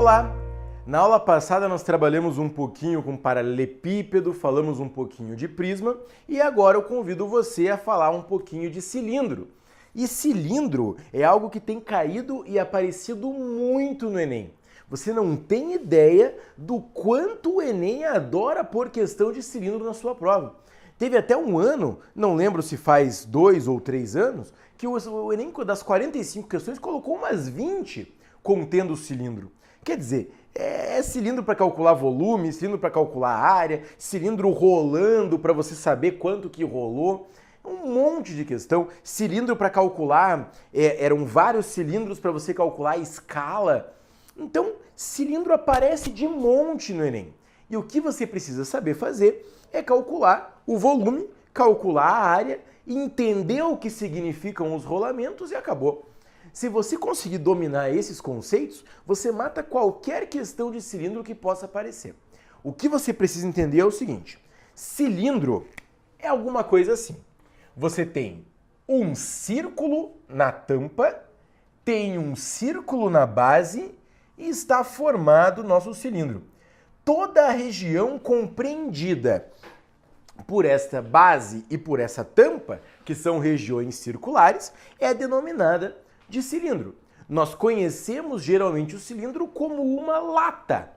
Olá! Na aula passada nós trabalhamos um pouquinho com paralelepípedo, falamos um pouquinho de prisma e agora eu convido você a falar um pouquinho de cilindro. E cilindro é algo que tem caído e aparecido muito no Enem. Você não tem ideia do quanto o Enem adora pôr questão de cilindro na sua prova. Teve até um ano, não lembro se faz 2 ou 3 anos, que o Enem das 45 questões colocou umas 20 contendo o cilindro. Quer dizer, é cilindro para calcular volume, cilindro para calcular área, cilindro rolando para você saber quanto que rolou. Um monte de questão. Cilindro para calcular, eram vários cilindros para você calcular a escala. Então, cilindro aparece de monte no Enem. E o que você precisa saber fazer é calcular o volume, calcular a área, entender o que significam os rolamentos e acabou. Se você conseguir dominar esses conceitos, você mata qualquer questão de cilindro que possa aparecer. O que você precisa entender é o seguinte: cilindro é alguma coisa assim. Você tem um círculo na tampa, tem um círculo na base e está formado o nosso cilindro. Toda a região compreendida por esta base e por essa tampa, que são regiões circulares, é denominada de cilindro. Nós conhecemos geralmente o cilindro como uma lata.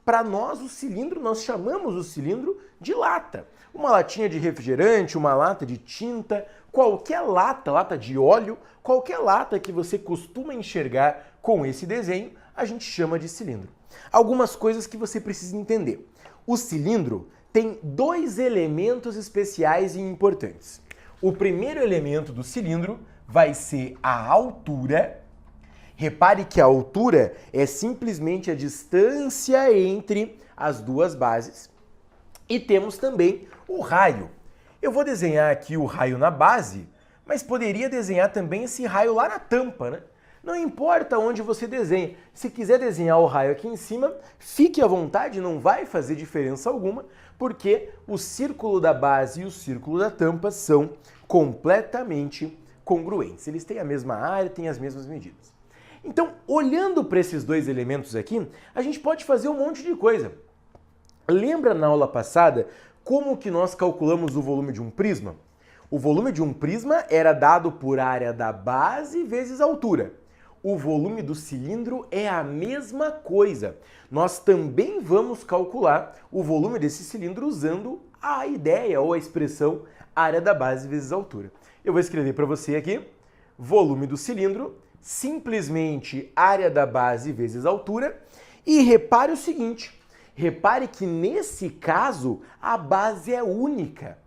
Para nós, o cilindro, nós chamamos o cilindro de lata. Uma latinha de refrigerante, uma lata de tinta, qualquer lata, lata de óleo, qualquer lata que você costuma enxergar com esse desenho, a gente chama de cilindro. Algumas coisas que você precisa entender. O cilindro tem 2 elementos especiais e importantes. O primeiro elemento do cilindro vai ser a altura. Repare que a altura é simplesmente a distância entre as duas bases. E temos também o raio. Eu vou desenhar aqui o raio na base, mas poderia desenhar também esse raio lá na tampa, né? Não importa onde você desenha. Se quiser desenhar o raio aqui em cima, fique à vontade, não vai fazer diferença alguma, porque o círculo da base e o círculo da tampa são completamente congruentes. Eles têm a mesma área, têm as mesmas medidas. Então, olhando para esses 2 elementos aqui, a gente pode fazer um monte de coisa. Lembra na aula passada como que nós calculamos o volume de um prisma? O volume de um prisma era dado por área da base vezes altura. O volume do cilindro é a mesma coisa. Nós também vamos calcular o volume desse cilindro usando a ideia ou a expressão área da base vezes altura. Eu vou escrever para você aqui, volume do cilindro, simplesmente área da base vezes altura. E repare o seguinte, repare que nesse caso a base é única.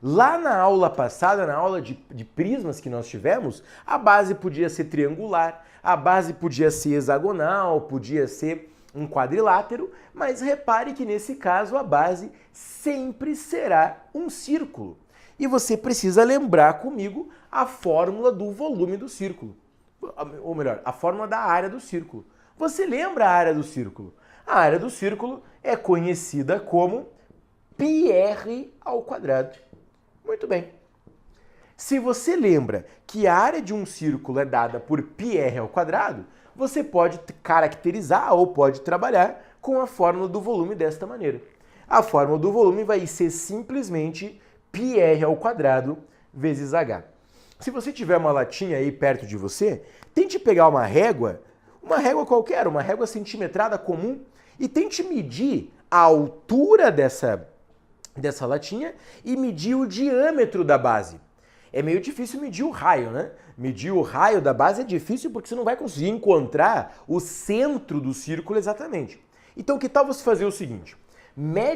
Lá na aula passada, na aula de prismas que nós tivemos, a base podia ser triangular, a base podia ser hexagonal, podia ser um quadrilátero, mas repare que nesse caso a base sempre será um círculo. E você precisa lembrar comigo a fórmula do volume do círculo. Ou melhor, a fórmula da área do círculo. Você lembra a área do círculo? A área do círculo é conhecida como πr ao quadrado. Muito bem. Se você lembra que a área de um círculo é dada por πr ao quadrado, você pode caracterizar ou pode trabalhar com a fórmula do volume desta maneira. A fórmula do volume vai ser simplesmente πr ao quadrado vezes h. Se você tiver uma latinha aí perto de você, tente pegar uma régua qualquer, uma régua centimetrada comum, e tente medir a altura dessa latinha e medir o diâmetro da base. É meio difícil medir o raio, né? Medir o raio da base é difícil porque você não vai conseguir encontrar o centro do círculo exatamente. Então, que tal você fazer o seguinte? Mede